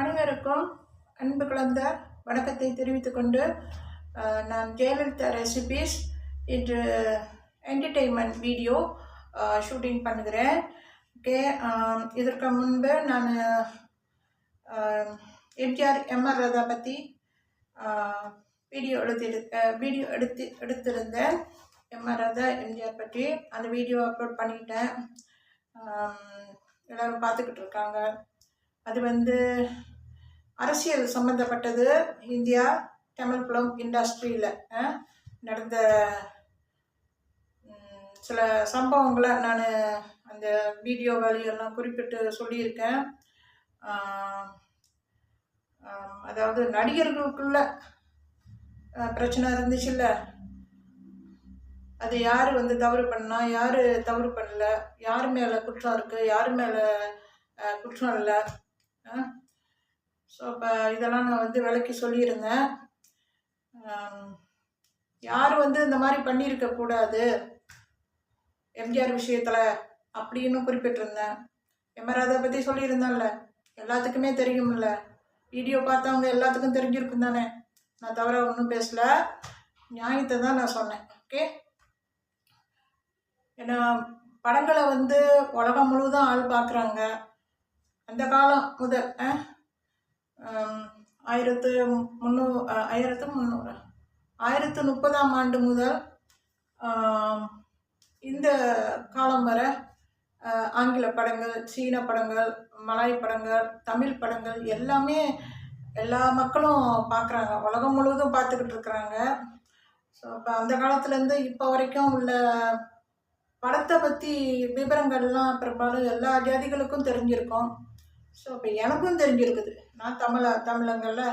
அனைவருக்கும் அன்பு கலந்த வணக்கத்தை தெரிவித்துக் கொண்டு நான் ஜெயலலிதா ரெசிபீஸ் இன்று என்டர்டெயின்மெண்ட் வீடியோ ஷூட்டிங் பண்ணுகிறேன். ஓகே, இதற்கு முன்பு நான் எம்ஜிஆர் எம்ஆர் ராதா பற்றி வீடியோ எடுத்திருந்தேன். எம்ஆர் ராதா எம்ஜிஆர் பற்றி அந்த வீடியோ அப்லோட் பண்ணிட்டேன். எல்லோரும் பார்த்துக்கிட்டு இருக்காங்க. அது அரசியல் சம்மந்தப்பட்டது. இந்தியா தமிழ் ஃபிலிம் இண்டஸ்ட்ரியில் நடந்த சில சம்பவங்களை நான் அந்த வீடியோ வழியெல்லாம் குறிப்பிட்டு சொல்லியிருக்கேன். அதாவது நடிகர்களுக்குள்ள பிரச்சனை இருந்துச்சுல்ல, அது யார் தவறு பண்ணா, யார் தவறு பண்ணல, யார் மேலே குற்றம் இருக்குது, யார் மேலே குற்றம் இல்லை. ஸோ இப்போ இதெல்லாம் நான் விளக்கி சொல்லியிருந்தேன். யார் இந்த மாதிரி பண்ணியிருக்கக்கூடாது எம்ஜிஆர் விஷயத்தில் அப்படின்னு குறிப்பிட்டிருந்தேன். எம்ஆர் ராதா பற்றி சொல்லியிருந்தேன்ல, எல்லாத்துக்குமே தெரியும்ல, வீடியோ பார்த்தவங்க எல்லாத்துக்கும் தெரிஞ்சிருக்கும் தானே. நான் தவிர ஒன்றும் பேசலை, நியாயத்தை தான் நான் சொன்னேன். ஓகே, ஏன்னா படங்களை உலகம் முழுவதும் ஆள் பார்க்குறாங்க. அந்த காலம் முதல் 1930ஆம் ஆண்டு முதல் இந்த காலம் வரை ஆங்கில படங்கள், சீன படங்கள், மலாய் படங்கள், தமிழ் படங்கள் எல்லாமே எல்லா மக்களும் பார்க்குறாங்க, உலகம் முழுவதும் பார்த்துக்கிட்டு இருக்கிறாங்க. ஸோ இப்போ அந்த காலத்துலேருந்து இப்போ வரைக்கும் உள்ள படத்தை பற்றி விவரங்கள்லாம் பெரும்பாலும் எல்லா ஜாதிகளுக்கும் தெரிஞ்சிருக்கும். ஸோ இப்போ எனக்கும் தெரிஞ்சிருக்குது. நான் தமிழர் இல்லை.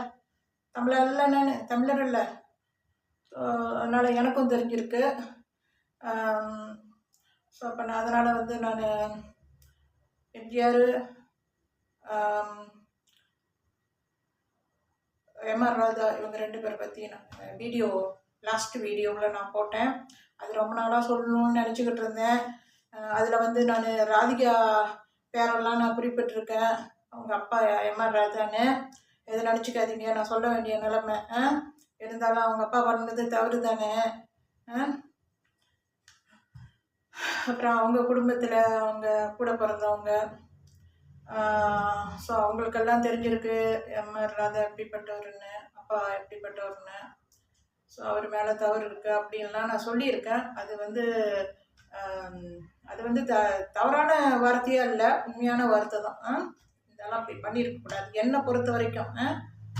ஸோ அதனால் எனக்கும் தெரிஞ்சிருக்கு. ஸோ இப்போ நான் அதனால் நான் எம்ஜிஆர், எம்ஆர் ராதா இவங்க 2 பேரை பற்றி நான் லாஸ்ட் வீடியோவில் நான் போட்டேன். அது ரொம்ப நாளாக சொல்லணும்னு நினச்சிக்கிட்டு இருந்தேன். அதில் நான் ராதிகா பேரெல்லாம் நான் குறிப்பிட்டிருக்கேன். அவங்க அப்பா எம்ஆர் ராதான்னு எதை நினச்சிக்காதீங்க, நான் சொல்ல வேண்டிய நிலைமை. இருந்தாலும் அவங்க அப்பா பண்ணது தவறு தானே. அப்புறம் அவங்க குடும்பத்தில் அவங்க கூட பிறந்தவங்க, ஸோ அவங்களுக்கெல்லாம் தெரிஞ்சிருக்கு எம்ஆர் ராதா எப்படிப்பட்டவருன்னு, அப்பா எப்படிப்பட்டவருன்னு. ஸோ அவர் மேலே தவறு இருக்குது அப்படின்லாம் நான் சொல்லியிருக்கேன். அது தவறான வார்த்தையாக இல்லை, உண்மையான வார்த்தை தான். இதெல்லாம் அப்படி பண்ணியிருக்கக்கூடாது என்னை பொறுத்த வரைக்கும்.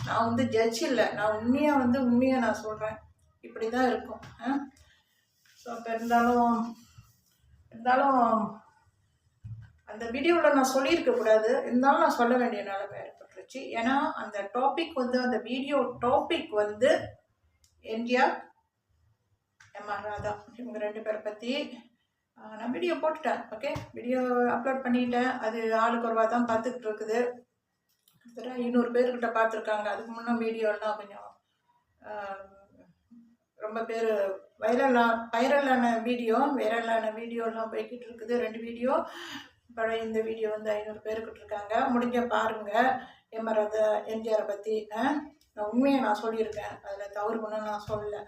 நான் ஜட்ஜ் இல்லை, நான் உண்மையாக நான் சொல்கிறேன். இப்படி தான் இருக்கும். ஸோ அப்போ இருந்தாலும் அந்த வீடியோவில் நான் சொல்லியிருக்கக்கூடாது, இருந்தாலும் நான் சொல்ல வேண்டிய நிலைமை ஏற்பட்டுருச்சு. ஏன்னா அந்த டாபிக் அந்த video topic MGR, MR Radha இவங்க 2 பேரை பற்றி நான் வீடியோ போட்டுட்டேன். ஓகே, வீடியோ அப்லோட் பண்ணிட்டேன். அது ஆளுக்கு ஒருவா தான் பார்த்துக்கிட்டு இருக்குது. கிட்டத்தட்ட 500 பேர்கிட்ட பார்த்துருக்காங்க. அதுக்கு முன்னே வீடியோலாம் கொஞ்சம் ரொம்ப பேர் வைரலான வீடியோலாம் போய்கிட்டு இருக்குது. 2 வீடியோ பழைய இந்த வீடியோ 500 பேருக்கிட்ட இருக்காங்க. முடிஞ்ச பாருங்கள். எம்ஆர் ராதா எம்ஜிஆரை பற்றி நான் உண்மையை நான் சொல்லியிருக்கேன், அதில் தவறு பண்ண நான் சொல்லலை.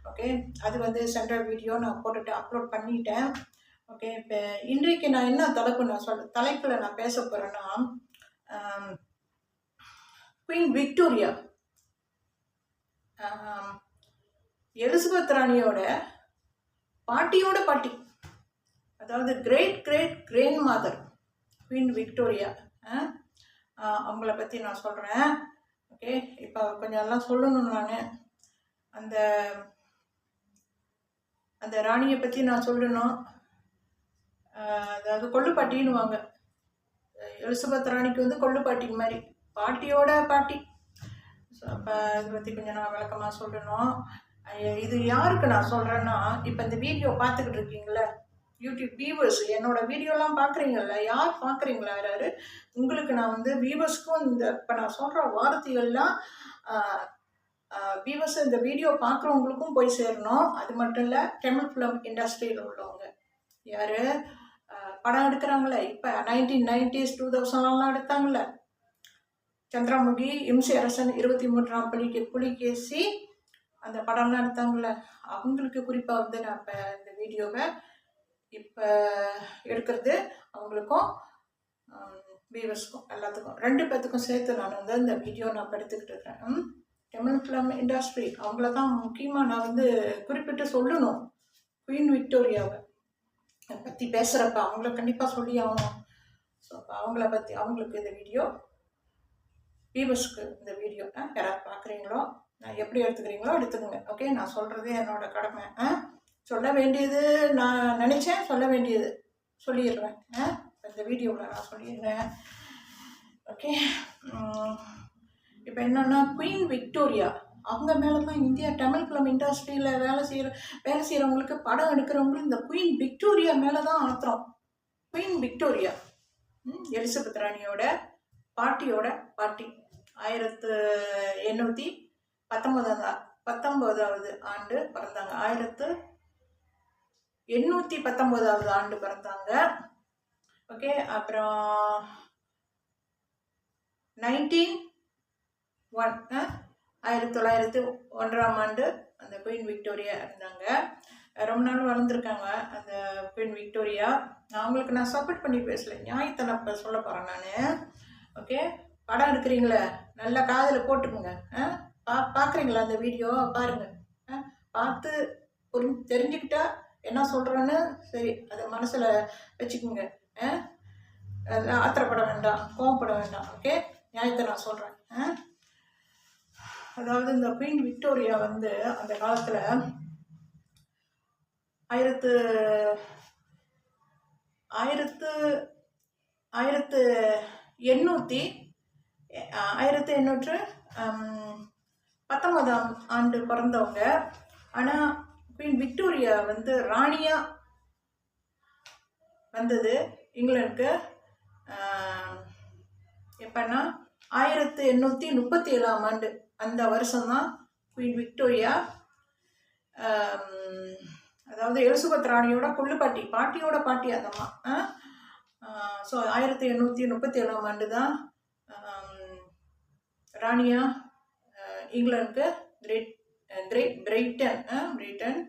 ஓகே, அது சென்ட்ரல் வீடியோ நான் போட்டுட்டு அப்லோட் பண்ணிட்டேன். ஓகே, இப்போ இன்றைக்கு நான் என்ன தலைப்பில் நான் பேச போகிறேன்னா, குயின் விக்டோரியா, எலிசபெத் ராணியோட பாட்டியோட பாட்டி, அதாவது great grandmother queen Victoria, அவங்கள பற்றி நான் சொல்கிறேன். ஓகே, இப்போ கொஞ்சம் எல்லாம் சொல்லணும். நான் அந்த ராணியை பற்றி நான் சொல்லணும். அதாவது கொள்ளுப்பாட்டின்னுவாங்க. எலிசபெத் ராணிக்கு கொள்ளுப்பாட்டி மாதிரி, பாட்டியோட பாட்டி. ஸோ அப்போ இதை பற்றி கொஞ்சம் நான் விளக்கமாக சொல்லணும். இது யாருக்கு நான் சொல்கிறேன்னா, இப்போ இந்த வீடியோ பார்த்துக்கிட்டு இருக்கீங்களே யூடியூப் வியூவர்ஸ், என்னோட வீடியோலாம் பார்க்குறீங்கள, யார் பார்க்குறீங்களா, யாராரு உங்களுக்கு நான் வியூவர்ஸ்க்கும் இப்போ நான் சொல்கிற வார்த்தைகள்லாம் வியூவர்ஸ் இந்த வீடியோ பார்க்குறவங்களுக்கும் போய் சேரணும். அது மட்டும் இல்லை, தமிழ் ஃபிலிம் இண்டஸ்ட்ரியில் உள்ளவங்க யார் படம் எடுக்கிறாங்களே, இப்போ 1990s 2000லாம் எடுத்தாங்களே, சந்திரமுகி, இம்சை அரசன், 23ஆம் புலிகேசி அந்த படம்லாம் எடுத்தாங்கள்ல, அவங்களுக்கு குறிப்பாக வந்து நான் இப்போ இந்த வீடியோவை இப்போ எடுக்கிறது அவங்களுக்கும் வியூவர்ஸ்க்கும் எல்லாத்துக்கும் 2 பேர்த்துக்கும் சேர்த்து நான் வந்து இந்த வீடியோ நான் எடுத்துக்கிட்டு இருக்கிறேன். தமிழ் ஃபிலிம் இண்டஸ்ட்ரி அவங்கள தான் முக்கியமாக நான் வந்து குறிப்பிட்டு சொல்லணும். குயின் விக்டோரியாவை பற்றி பேசுகிறப்ப அவங்கள கண்டிப்பாக சொல்லி ஆகணும். ஸோ அப்போ அவங்கள பற்றி அவங்களுக்கு இந்த வீடியோ, வியூவர்ஸ்க்கு இந்த வீடியோ யாராவது பார்க்குறீங்களோ நான் எப்படி எடுத்துக்கிறீங்களோ எடுத்துக்கோங்க. ஓகே, நான் சொல்கிறது என்னோடய கடமை. சொல்ல வேண்டியது நான் நினச்சேன், சொல்ல வேண்டியது சொல்லிடுறேன். இந்த வீடியோவில் நான் சொல்லிடுறேன். ஓகே, இப்போ என்னென்னா குயின் விக்டோரியா அவங்க மேலே தான் இந்தியா தமிழ் ஃபிலிம் இண்டஸ்ட்ரியில் வேலை செய்கிறவங்களுக்கு படம் எடுக்கிறவங்களுக்கு இந்த குயின் விக்டோரியா மேலே தான் ஆத்திரம். குயின் விக்டோரியா எலிசபெத் ராணியோட பாட்டியோட பாட்டி 1819 ஆண்டு பிறந்தாங்க. 1819 ஆண்டு பிறந்தாங்க. ஓகே, அப்புறம் 1901 ஆண்டு அந்த குயின் விக்டோரியா இருந்தாங்க. ரொம்ப நாள் வளர்ந்துருக்காங்க அந்த குயின் விக்டோரியா. அவங்களுக்கு நான் சப்போர்ட் பண்ணி பேசலை, நியாயத்தை சொல்ல போகிறேன் நான். ஓகே, படம் எடுக்கிறீங்களே நல்லா காதில் போட்டுக்குங்க. பார்க்குறீங்களா அந்த வீடியோ? பாருங்கள், பார்த்து தெரிஞ்சுக்கிட்டா என்ன சொல்கிறேன்னு சரி அதை மனசில் வச்சுக்கோங்க. ஆத்திரப்பட வேண்டாம், கோவப்பட வேண்டாம். ஓகே, நியாயத்தை நான் சொல்கிறேன். அதாவது இந்த குயின் விக்டோரியா வந்து அந்த காலத்தில் 1819 ஆண்டு பிறந்தவங்க. ஆனால் குயின் விக்டோரியா வந்து ராணியாக வந்தது இங்கிலாந்துக்கு எப்போன்னா 1837 ஆண்டு. அந்த வருஷம்தான் குயின் விக்டோரியா, அதாவது எலிசபெத் ராணியோட பாட்டியோட பாட்டி அந்தம்மா. ஸோ 1837 ஆண்டு தான் ராணியா இங்கிலாந்துக்கு பிரிட்டன்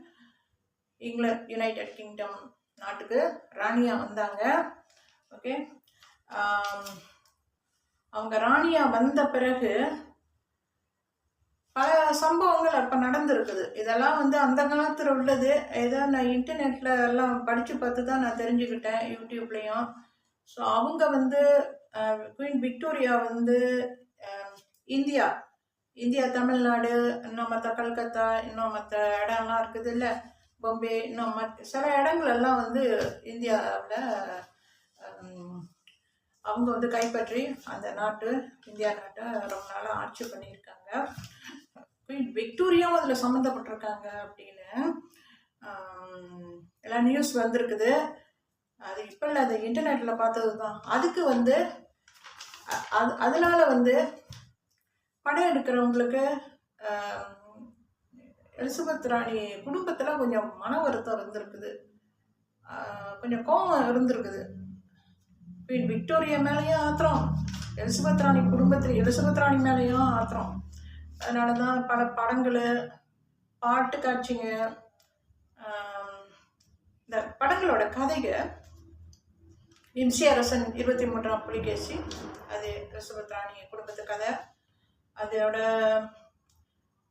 இங்கிலாந்து யுனைடெட் கிங்டம் நாட்டுக்கு ராணியாக வந்தாங்க. ஓகே, அவங்க ராணியாக வந்த பிறகு பல சம்பவங்கள் அப்போ நடந்திருக்குது. இதெல்லாம் வந்து அந்த காலத்தில் உள்ளது. ஏதோ நான் இன்டர்நெட்டில் எல்லாம் படித்து பார்த்து தான் நான் தெரிஞ்சுக்கிட்டேன், யூடியூப்லேயும். ஸோ அவங்க வந்து குயின் விக்டோரியா வந்து இந்தியா தமிழ்நாடு, இன்னும் மற்ற கல்கத்தா, இன்னும் மற்ற இடம்லாம் இருக்குது இல்லை, பாம்பே, இன்னும் சில இடங்களெல்லாம் வந்து இந்தியாவில் அவங்க வந்து கைப்பற்றி அந்த இந்தியா நாட்டை ரொம்ப நாளாக ஆட்சி பண்ணியிருக்காங்க. குயின் விக்டோரியாவும் அதில் சம்மந்தப்பட்டிருக்காங்க அப்படின்னு எல்லாம் நியூஸ் வந்திருக்குது. அது இப்போ இல்லை, அது இன்டர்நெட்டில் பார்த்தது தான். அதுக்கு வந்து அதனால வந்து படம் எடுக்கிறவங்களுக்கு எலிசபெத் ராணி குடும்பத்தில் கொஞ்சம் மன வருத்தம் இருந்திருக்குது, கொஞ்சம் கோபம் இருந்திருக்குது. குயின் விக்டோரியா மேலேயும் ஆத்திரம், எலிசபெத் ராணி மேலேயும் ஆத்திரம். அதனால தான் பல படங்கள், பாட்டு காட்சிங்க, இந்த படங்களோட கதைகள் இம்சை அரசன், 23ஆம் புலிகேசி, அது எலிசபெத் ராணி குடும்பத்து கதை. அதோட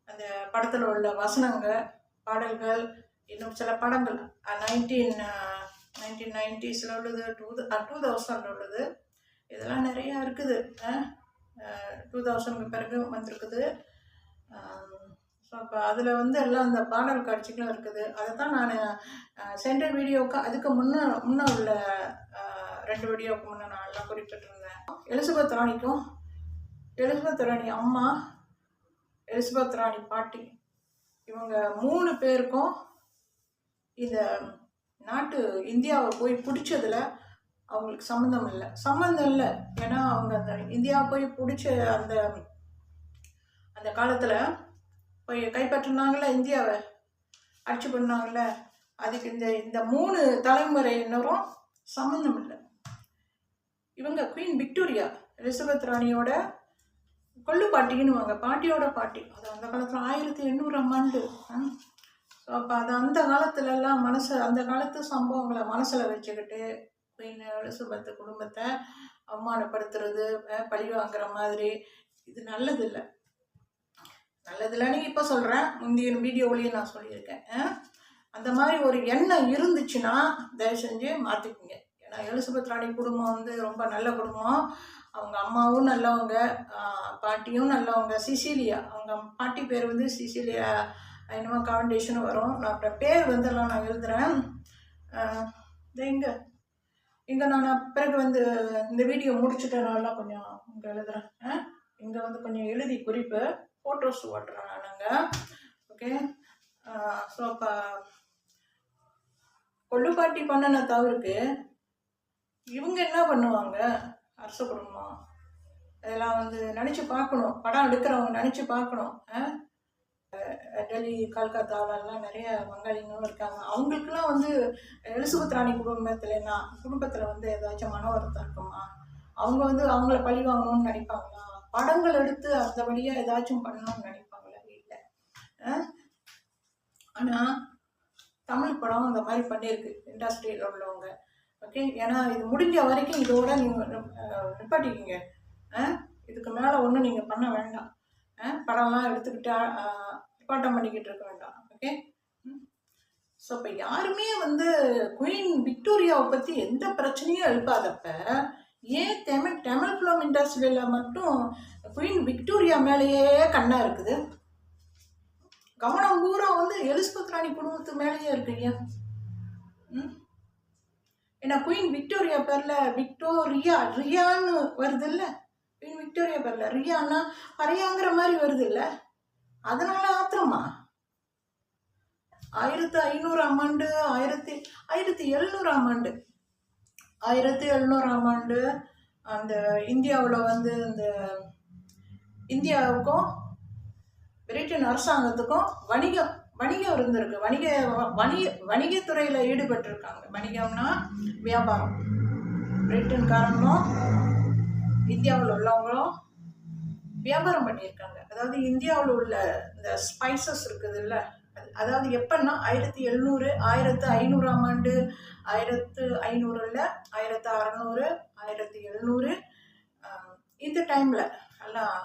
அந்த படத்தில் உள்ள வசனங்கள், பாடல்கள், இன்னும் சில படங்கள் 1990s உள்ளது, 2000 உள்ளது, இதெல்லாம் நிறையா இருக்குது. 2000க்கு பிறகு வந்திருக்குது. ஸோ அப்போ அதில் வந்து எல்லாம் அந்த பாடல் காட்சிகளும் இருக்குது. அதை தான் நான் சென்ற வீடியோவுக்கு அதுக்கு முன்னே உள்ள 2 வீடியோவுக்கு முன்னே நான் எல்லாம் குறிப்பிட்டிருந்தேன். எலிசபெத் ராணி அம்மா, எலிசபெத் ராணி பாட்டி, இவங்க 3 பேருக்கும் இந்த நாட்டு இந்தியாவை போய் பிடிச்சதில் அவங்களுக்கு சம்மந்தம் இல்லை. ஏன்னா அவங்க அந்த இந்தியாவை போய் பிடிச்ச அந்த காலத்தில் போய் கைப்பற்றினாங்கள, இந்தியாவை ஆட்சி பண்ணாங்கள்ல, அதுக்கு இந்த 3 தலைமுறையினரும் சம்மந்தம் இல்லை. இவங்க குயின் விக்டோரியா, எலிசபெத் ராணியோட கொள்ளு பாட்டின்னுவாங்க, பாட்டியோட பாட்டி. அது அந்த காலத்தில் 1800ஆம் ஆண்டு. ஸோ அப்போ அது அந்த காலத்துலலாம் அந்த காலத்து சம்பவங்களை மனசில் வச்சுக்கிட்டு குயின் எலிசபெத் குடும்பத்தை அவமானப்படுத்துறது, பழி வாங்குற மாதிரி, இது நல்லதில்லை. நல்லதில்லைன்னு இப்போ சொல்கிறேன், முந்தைய வீடியோவிலையும் நான் சொல்லியிருக்கேன். அந்த மாதிரி ஒரு எண்ணம் இருந்துச்சுன்னா தயவு செஞ்சு மாற்றிக்குங்க. ஏன்னா எலிசபெத் ராணி குடும்பம் வந்து ரொம்ப நல்ல குடும்பம். அவங்க அம்மாவும் நல்லவங்க, பாட்டியும் நல்லவங்க. சிசிலியா, அவங்க பாட்டி பேர் வந்து சிசிலியா என்னமோ காவண்டேஷன் வரும். நான் அப்புறம் பேர் வந்துடலாம், நான் எழுதுகிறேன். இங்கே நான் பிறகு வந்து இந்த வீடியோ முடிச்சுட்டனால கொஞ்சம் இங்கே எழுதுகிறேன். இங்கே வந்து கொஞ்சம் எழுதி குறிப்பு ஃபோட்டோஸ் ஓட்டுறேன் நாங்கள். ஓகே. ஸோ அப்போ கொள்ளுப்பாட்டி பண்ணின தவறுக்கு இவங்க என்ன பண்ணுவாங்க? அரச குடும்பம் இதெல்லாம் வந்து நினச்சி பார்க்கணும். படம் எடுக்கிறவங்க நினச்சி பார்க்கணும். டெல்லி, கல்கத்தாவிலலாம் நிறைய வங்காளிங்களும் இருக்காங்க. அவங்களுக்குலாம் வந்து எலிசபெத் ராணி குடும்பத்தில் வந்து ஏதாச்சும் மன வருத்தம் இருக்குமா? அவங்க வந்து அவங்கள பழி வாங்கணும்னு நினைப்பாங்களா? படங்கள் எடுத்து அந்த வழியாக ஏதாச்சும் பண்ணணும்னு நினைப்பாங்களா வீட்டில்? ஆனால் தமிழ் படம் அந்த மாதிரி பண்ணியிருக்கு இண்டஸ்ட்ரியில் உள்ளவங்க. ஓகே. ஏன்னா இது முடிஞ்ச வரைக்கும் இதோட நீங்கள் நிப்பாட்டிக்கிங்க. இதுக்கு மேலே ஒன்றும் நீங்கள் பண்ண வேண்டாம். படம்லாம் எடுத்துக்கிட்டா நிப்பாட்டம் பண்ணிக்கிட்டு இருக்க வேண்டாம். ஓகே. ஸோ இப்போ யாருமே வந்து குயின் விக்டோரியாவை பற்றி எந்த பிரச்சனையும் எழுப்பாதப்ப ஏன் தமிழ் ஃபிலிம் இண்டஸ்ட்ரியில் மட்டும் குயின் விக்டோரியா மேலேயே கண்ணா இருக்குது? கவனம் பூரா வந்து எலிசபெத் ராணி குடும்பத்து மேலேயே இருக்கு. ஏன்? ஏன்னா குயின் விக்டோரியா பேரில் ரியான்னு வருது இல்லை? குயின் விக்டோரியா பேரில் ரியான்னா பறையாங்கிற மாதிரி வருது இல்லை? அதனால ஆத்திரமா? 1500ஆம் ஆண்டு 1700ஆம் ஆண்டு 1700ஆம் ஆண்டு அந்த இந்தியாவில் வந்து இந்த இந்தியாவுக்கும் பிரிட்டன் அரசாங்கத்துக்கும் வணிகம் இருந்திருக்கு. வணிகத்துறையில் ஈடுபட்டிருக்காங்க. வணிகம்னா வியாபாரம். பிரிட்டன்காரங்களும் இந்தியாவில் உள்ளவங்களும் வியாபாரம் பண்ணியிருக்காங்க. அதாவது இந்தியாவில் உள்ள இந்த ஸ்பைசஸ் இருக்குது இல்லை, அதாவது எப்பன்னா 1700 1500ஆம் ஆண்டு 1500 1600 1700 இந்த டைமில் எல்லாம்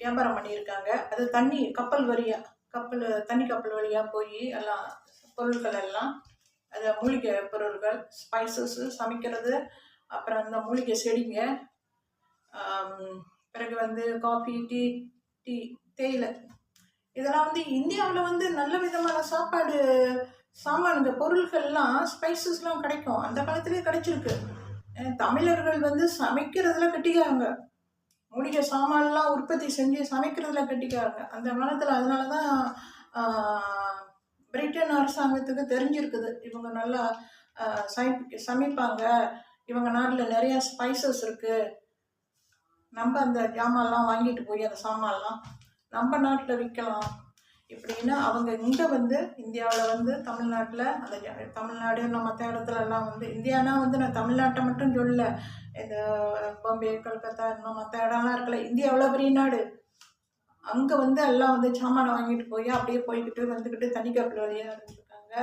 வியாபாரம் பண்ணியிருக்காங்க. அது தண்ணி கப்பல் வழியாக போய் எல்லாம் பொருட்கள் எல்லாம், அது மூலிகை பொருட்கள், ஸ்பைசஸ், சமைக்கிறது, அப்புறம் அந்த மூலிகை செடிங்க, பிறகு வந்து காஃபி, டீ, தேயிலை, இதெல்லாம் வந்து இந்தியாவில் வந்து நல்ல விதமான சாமானுங்க பொருட்கள்லாம் ஸ்பைசஸ்லாம் கிடைக்கும். அந்த காலத்துலேயே கிடைச்சிருக்கு. தமிழர்கள் வந்து சமைக்கிறதுல கட்டிக்காங்க. மூலிகை சாமான்லாம் உற்பத்தி செஞ்சு சமைக்கிறதுல கட்டிக்காங்க அந்த காலத்தில். அதனால தான் பிரிட்டன் அரசாங்கத்துக்கு தெரிஞ்சிருக்குது இவங்க நல்லா சமைப்பாங்க, இவங்க நாட்டில் நிறைய ஸ்பைசஸ் இருக்குது, நம்ம அந்த ஜாமான்லாம் வாங்கிட்டு போய் அந்த சாமான்லாம் நம்ம நாட்டில் விற்கலாம் இப்படின்னா அவங்க இங்கே வந்து இந்தியாவில் வந்து தமிழ்நாட்டில் அந்த தமிழ்நாடு மற்ற இடத்துலலாம் வந்து இந்தியானா வந்து நான் தமிழ்நாட்டை மட்டும் சொல்லல, இந்த பாம்பே, கல்கத்தா, இன்னும் மற்ற இடம்லாம் இருக்குல்ல, இந்தியா எவ்வளோ பெரிய நாடு. அங்கே வந்து எல்லாம் வந்து சாமானை வாங்கிட்டு போய் அப்படியே போய்கிட்டு வந்துக்கிட்டு தனி கப்பல் வழியாக இருந்துருக்காங்க.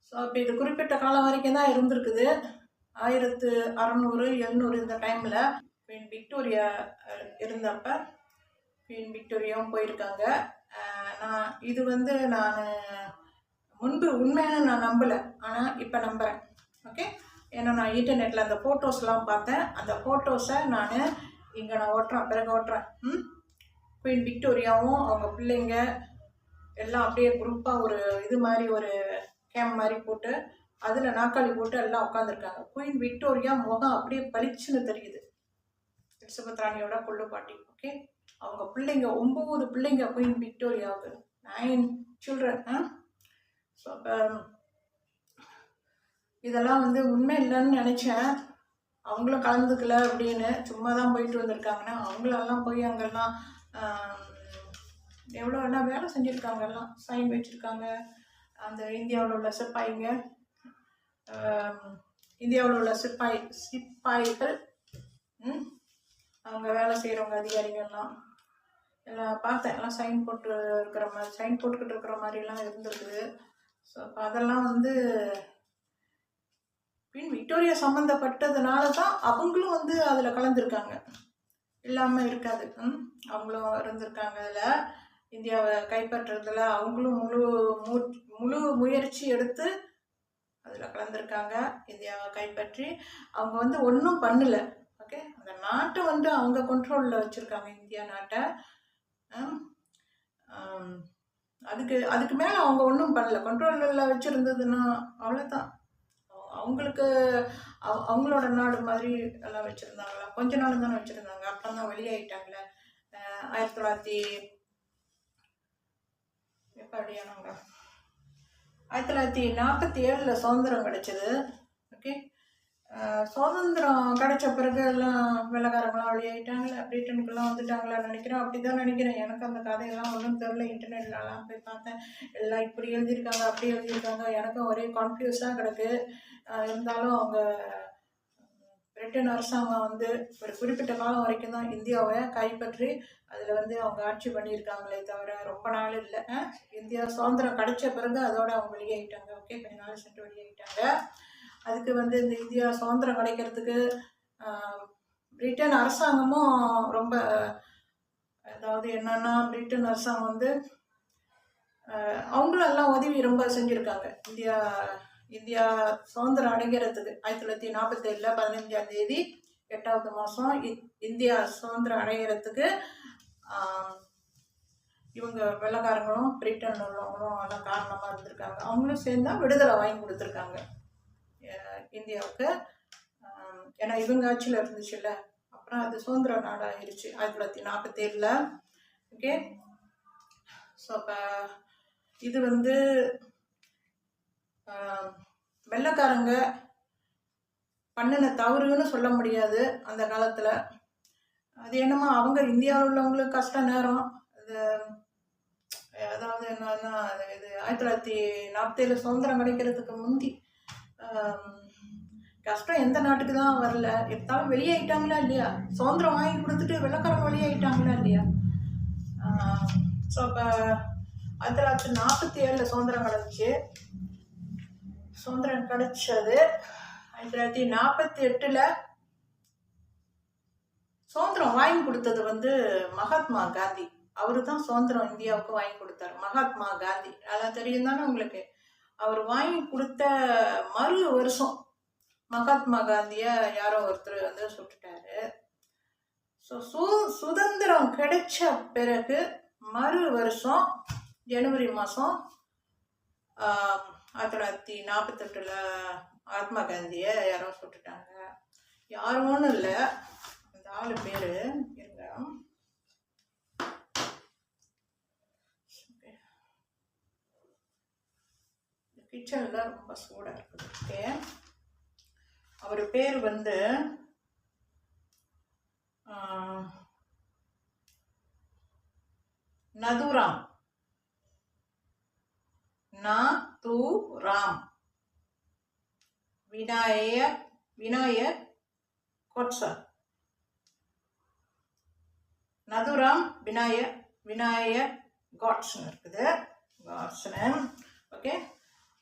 ஸோ அப்போ இது குறிப்பிட்ட காலம் வரைக்கும் தான் இருந்திருக்குது. 1600 700 இந்த டைமில் குயின் விக்டோரியா இருந்தப்ப குயின் விக்டோரியாவும் போயிருக்காங்க. இது வந்து நான் முன்பு உண்மையான நான் நம்பலை, ஆனால் இப்போ நம்புகிறேன். ஓகே. ஏன்னா நான் இன்டர்நெட்டில் அந்த ஃபோட்டோஸ்லாம் பார்த்தேன். அந்த ஃபோட்டோஸை நான் இங்கே நான் பிறகு ஓட்டுறேன். குயின் விக்டோரியாவும் அவங்க பிள்ளைங்க எல்லாம் அப்படியே குரூப்பாக ஒரு இது மாதிரி ஒரு கேம்ப் மாதிரி போட்டு அதில் நாற்காலி போட்டு எல்லாம் உட்காந்துருக்காங்க. குயின் விக்டோரியா முகம் அப்படியே பளிச்சுன்னு தெரியுது, எலிசபெத் ராணியோட கொள்ளு பாட்டி. ஓகே. அவங்க பிள்ளைங்க 9 பிள்ளைங்க குயின் விக்டோரியாவுக்கு, 9 சில்ட்ரன். ஸோ அப்போ இதெல்லாம் வந்து உண்மை இல்லைன்னு நினச்சேன். அவங்களும் கலந்துக்கல அப்படின்னு சும்மா தான் போயிட்டு வந்திருக்காங்கன்னா, அவங்களெல்லாம் போய் அங்கெல்லாம் எவ்வளோ எல்லாம் வேலை செஞ்சுருக்காங்க, எல்லாம் சைன் வச்சுருக்காங்க. அந்த இந்தியாவில் உள்ள சிப்பாய்ங்க, இந்தியாவில் உள்ள சிப்பாய்கள் அவங்க வேலை வேலை செய்கிறவங்க அதிகாரிகள்லாம் எல்லாம் பார்த்தேன். எல்லாம் சைன் போட்டுக்கிட்டு இருக்கிற மாதிரிலாம் இருந்திருக்குது. ஸோ அப்போ அதெல்லாம் வந்து குவீன் விக்டோரியா சம்மந்தப்பட்டதுனால தான் அவங்களும் வந்து அதில் கலந்துருக்காங்க, இல்லாமல் இருக்காது. அவங்களும் இருந்திருக்காங்க அதில். இந்தியாவை கைப்பற்றுறதுல அவங்களும் முழு முயற்சி எடுத்து அதில் கலந்துருக்காங்க. இந்தியாவை கைப்பற்றி அவங்க வந்து ஒன்றும் பண்ணலை. ஓகே, அந்த நாட்டை வந்து அவங்க கண்ட்ரோலில் வச்சுருக்காங்க, இந்தியா நாட்டை. அதுக்கு மேலே அவங்க ஒன்றும் பண்ணல. கண்ட்ரோலில் வச்சுருந்ததுன்னா அவ்வளோதான். அவங்களுக்கு அவங்களோட நாடு மாதிரி எல்லாம் வச்சுருந்தாங்களா? கொஞ்ச நாள் தானே வச்சுருந்தாங்க, அப்புறம் தான் வெளியாயிட்டாங்களே. 1947 சுதந்திரம் கிடைச்சது. ஓகே, சுதந்திரம் கிடைச்ச பிறகு எல்லாம் வெள்ளக்காரங்களாம் வெளியாயிட்டாங்களே, பிரிட்டனுக்குலாம் வந்துட்டாங்களான்னு நினைக்கிறேன். அப்படி தான் நினைக்கிறேன். எனக்கு அந்த கதையெல்லாம் ஒன்றும் தெரில. இன்டர்நெட்லலாம் போய் பார்த்தேன், எல்லாம் இப்படி எழுதியிருக்காங்க அப்படி எழுதியிருக்காங்க. எனக்கும் ஒரே கான்ஃபியூஸாக கிடக்கு. இருந்தாலும் அவங்க பிரிட்டன் அரசாங்கம் வந்து ஒரு குறிப்பிட்ட காலம் வரைக்கும் தான் இந்தியாவை கைப்பற்றி அதில் வந்து அவங்க ஆட்சி பண்ணியிருக்காங்களே தவிர ரொம்ப நாள் இல்லை. இந்தியா சுதந்திரம் கிடைச்ச பிறகு அதோட அவங்க வெளியாகிட்டாங்க. ஓகே, கொஞ்ச நாள் சென்று வெளியாகிட்டாங்க. அதுக்கு வந்து இந்த இந்தியா சுதந்திரம் கிடைக்கிறதுக்கு பிரிட்டன் அரசாங்கமும் ரொம்ப, அதாவது என்னன்னா, பிரிட்டன் அரசாங்கம் வந்து அவங்களும் எல்லாம் உதவி ரொம்ப செஞ்சுருக்காங்க. இந்தியா சுதந்திரம் அடைகிறதுக்கு 1947 15ஆம் தேதி 8வது மாதம் இந்தியா சுதந்திரம் அடைகிறதுக்கு இவங்க வெள்ளக்காரங்களும் பிரிட்டன் உள்ளவங்களும் எல்லாம் காரணமாக இருந்திருக்காங்க. அவங்களும் சேர்ந்தா விடுதலை வாங்கி கொடுத்துருக்காங்க இந்தியாவுக்கு. ஏன்னா இவங்க ஆட்சியில் இருந்துச்சுல்ல, அப்புறம் அது சுதந்திர நாடாகிருச்சு 1947. ஓகே, ஸோ அப்போ இது வந்து வெள்ளைக்காரங்க பண்ணின தவறுன்னு சொல்ல முடியாது அந்த காலத்தில். அது என்னமோ அவங்க இந்தியாவில் உள்ளவங்களுக்கு கஷ்ட நேரம். அது அதாவது என்னன்னா, இது 1947 சுதந்திரம் கிடைக்கிறதுக்கு முந்தி கஷ்டம் எந்த நாட்டுக்கு தான் வரல. எப்படினாலும் வெளியாயிட்டாங்களா இல்லையா? சுதந்திரம் வாங்கி கொடுத்துட்டு வெள்ளக்காரங்க வெளியாயிட்டாங்களா இல்லையா? ஸோ அப்போ 1947 சுதந்திரம் கிடச்சி. சுதந்திரம் கிடைச்சது 1948 சுதந்திரம் வாங்கி கொடுத்தது வந்து மகாத்மா காந்தி. அவரு தான் சுதந்திரம் இந்தியாவுக்கு வாங்கி கொடுத்தாரு. மகாத்மா காந்தி அதெல்லாம் தெரியும் தானே உங்களுக்கு. அவர் வாங்கி கொடுத்த மறு வருஷம் மகாத்மா காந்தியை யாரோ ஒருத்தர் வந்து சுட்டுட்டாரு. ஸோ சுதந்திரம் கிடைச்ச பிறகு மறு வருஷம் ஜனவரி மாதம் 1948 மகாத்மா காந்தியை யாரோ சுட்டுட்டாங்க. யாரும் ஒன்றும் இல்லை, அந்த ஆளு பேர் இருங்க, கிச்சனில் ரொம்ப சூடாக இருக்குது. ஓகே, அவர் பேர் வந்து நதுராம் விநாயக் கோட்சே. நதுராம் விநாயக் காட்சே இருக்குது, காட்சே. ஓகே,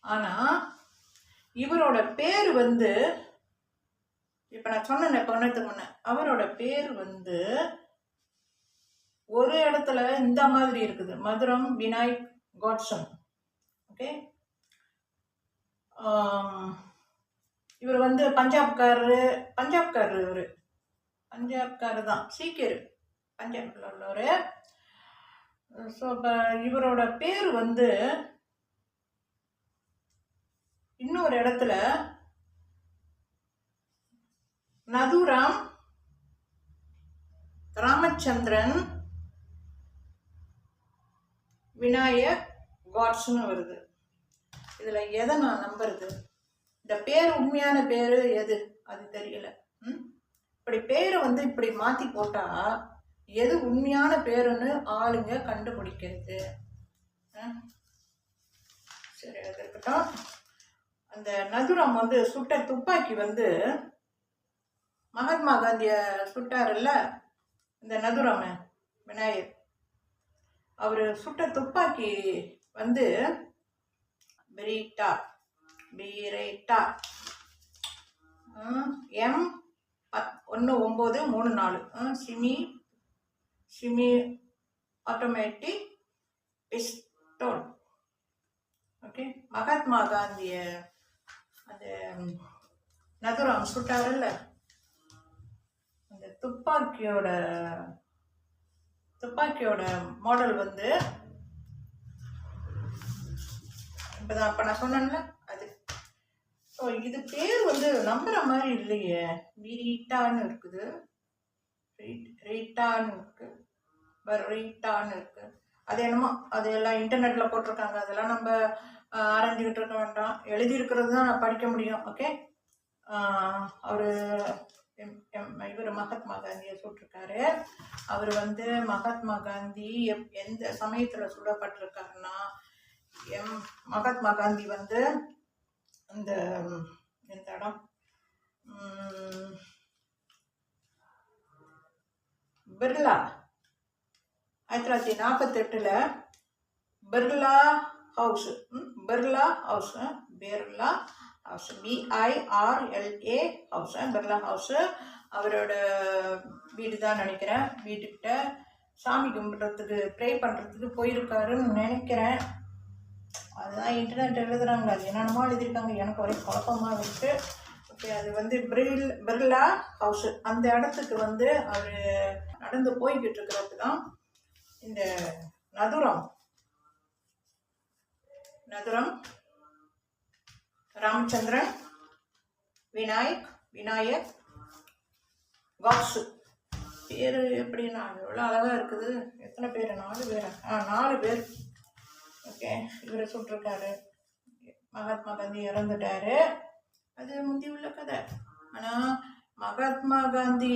ஆனால் இவரோட பேர் வந்து இப்போ நான் சொன்னேன் இப்போ ஒன்றத்துக்கு முன்னே, அவரோட பேர் வந்து ஒரு இடத்துல இந்த மாதிரி இருக்குது, மதுரம் விநாயக் காட்சே. ஓகே, இவர் வந்து பஞ்சாப்காரரு. இவர் பஞ்சாப்காரரு தான், சீக்கியர், பஞ்சாபில் உள்ளவர். ஸோ இப்போ இவரோட பேர் வந்து இன்னொரு இடத்துல நதுராம் ராமச்சந்திரன் விநாயக் காட்சேன்னு வருது. இதில் எதை நான் நம்புறது? இந்த பேர் உண்மையான பேர் எது அது தெரியல. இப்படி பேரை வந்து இப்படி மாற்றி போட்டால் எது உண்மையான பேருன்னு ஆளுங்க கண்டுபிடிக்கிறது. சரி, அது இருக்கட்டும். அந்த நதுராம் வந்து சுட்ட துப்பாக்கி வந்து மகாத்மா காந்தியை சுட்டாருல்ல, இந்த நதுராம விநாயகர் அவர் சுட்ட துப்பாக்கி வந்து பெரீட்டா M1934 SIMI automatic pistol. Okay, Mahatma காந்திய அந்த நதுராம் சுட்டாருல்ல, அந்த துப்பாக்கியோட மாடல் வந்து இப்போ நான் சொன்னேன்ல அது. ஸோ இது பேர் வந்து நம்புற மாதிரி இல்லையே. ரீட்டான்னு இருக்குது, ரீட்டான்னு இருக்கு. அது என்னமோ அது எல்லாம் இன்டர்நெட்டில் போட்டிருக்காங்க. அதெல்லாம் நம்ம ஆராய்ஞ்சிக்கிட்டு இருக்க வேண்டாம். எழுதியிருக்கிறது தான் நான் படிக்க முடியும். ஓகே, அவர் இவர் மகாத்மா காந்தியை சுட்டிருக்காரு. அவர் வந்து மகாத்மா காந்தி எந்த சமயத்தில் சுடப்பட்டிருக்காருன்னா, மகாத்மா காந்தி வந்து இந்த இடம் Birla 1948 Birla house BIRLA house Birla house அவரோட வீடு தான் நினைக்கிறேன். வீட்டுக்கிட்ட சாமி கும்பிட்றதுக்கு ப்ரே பண்ணுறதுக்கு போயிருக்காருன்னு நினைக்கிறேன். அதுதான் இன்டர்நெட் எழுதுறாங்க, அது என்னென்னமோ எழுதியிருக்காங்க, எனக்கு ஒரே குழப்பமாக இருக்கு. ஓகே, அது வந்து பிர்லா ஹவுஸ். அந்த இடத்துக்கு வந்து அவர் நடந்து போய்கிட்டு இருக்கிறது தான் இந்த நதுராம் ராமச்சந்திரன் விநாயக் காட்ஸு. பேர் எப்படின்னா எவ்வளோ அழகாக இருக்குது. எத்தனை பேர்? 4 பேர். ஓகே, இவரை சுட்டிருக்காரு. மகாத்மா காந்தி இறந்துட்டாரு. அது முந்தி உள்ள கதை. ஆனால் மகாத்மா காந்தி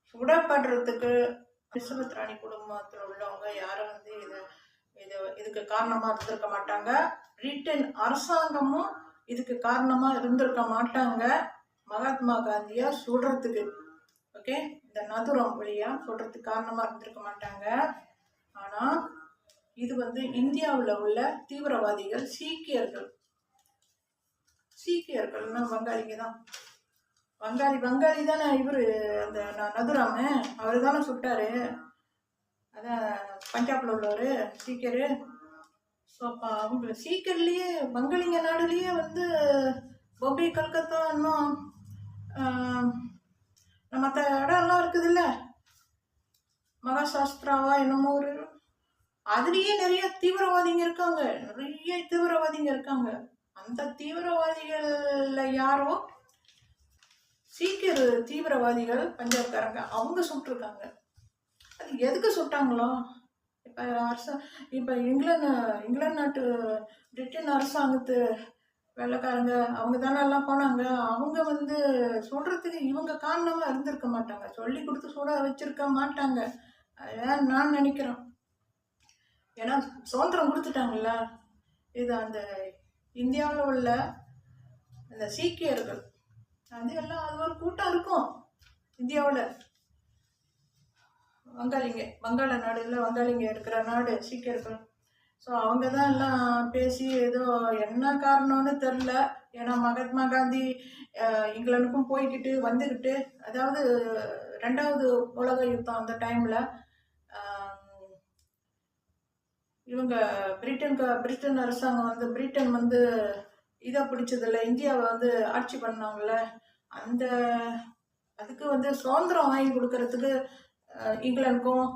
சுடப்படுறதுக்கு விஸ்வத் ராணி குடும்பத்தில் உள்ளவங்க யாரும் வந்து இதுக்கு காரணமாக இருந்திருக்க மாட்டாங்க. பிரிட்டன் அரசாங்கமும் இதுக்கு காரணமாக இருந்திருக்க மாட்டாங்க மகாத்மா காந்தியை சுடுறதுக்கு. ஓகே, இந்த நதுராம் வழியா சுடுறதுக்கு காரணமாக இருந்திருக்க மாட்டாங்க. ஆனால் இது வந்து இந்தியாவில் உள்ள தீவிரவாதிகள் சீக்கியர்கள்னா வங்காளிங்க தான். வங்காளி தானே இவர். அந்த நதுராம அவர் தானே சுட்டாரு. அதான் பஞ்சாப்ல உள்ளவர் சீக்கியர். ஸோ அப்போ அவங்க சீக்கியர்லேயே வங்காளிங்க நாடுலேயே வந்து பொம்பை, கல்கத்தா, இன்னும் மற்ற இடம்லாம் இருக்குதுல்ல, மகாசாஸ்திராவா என்னமோ ஒரு, அதுலேயே நிறைய தீவிரவாதிங்க இருக்காங்க. அந்த தீவிரவாதிகள்ல யாரோ சீக்கியர் தீவிரவாதிகள் பஞ்சாப்காரங்க அவங்க சுட்டிருக்காங்க. அது எதுக்கு சுட்டாங்களோ? இப்போ இங்கிலாந்து நாட்டு பிரிட்டன் அரசாங்கத்து வெள்ளைக்காரங்க அவங்க தானே எல்லாம் போனாங்க. அவங்க வந்து சொல்றதுக்கு இவங்க காரணமாக இருந்திருக்க மாட்டாங்க, சொல்லி கொடுத்து சுட வச்சிருக்க மாட்டாங்க. அதான் நான் நினைக்கிறேன். ஏன்னா சுதந்திரம் கொடுத்துட்டாங்கல்ல. இது அந்த இந்தியாவில் உள்ள இந்த சீக்கியர்கள் அது எல்லாம் அது ஒரு கூட்டம் இருக்கும் இந்தியாவில். வங்காள நாடுல வங்காளிங்க இருக்கிற நாடு சீக்கியர்கள். ஸோ அவங்க தான் எல்லாம் பேசி ஏதோ என்ன காரணம்னு தெரில. ஏன்னா மகாத்மா காந்தி இங்கிலாந்துக்கும் போய்கிட்டு வந்துக்கிட்டு, அதாவது 2வது உலக யுத்தம் அந்த டைமில் இவங்க பிரிட்டன் அரசாங்கம் வந்து பிரிட்டன் வந்து இதை பிடிச்சதில்ல, இந்தியாவை வந்து ஆட்சி பண்ணாங்கல்ல, அதுக்கு வந்து சுதந்திரம் வாங்கி கொடுக்கறதுக்கு இங்கிலாந்துக்கும்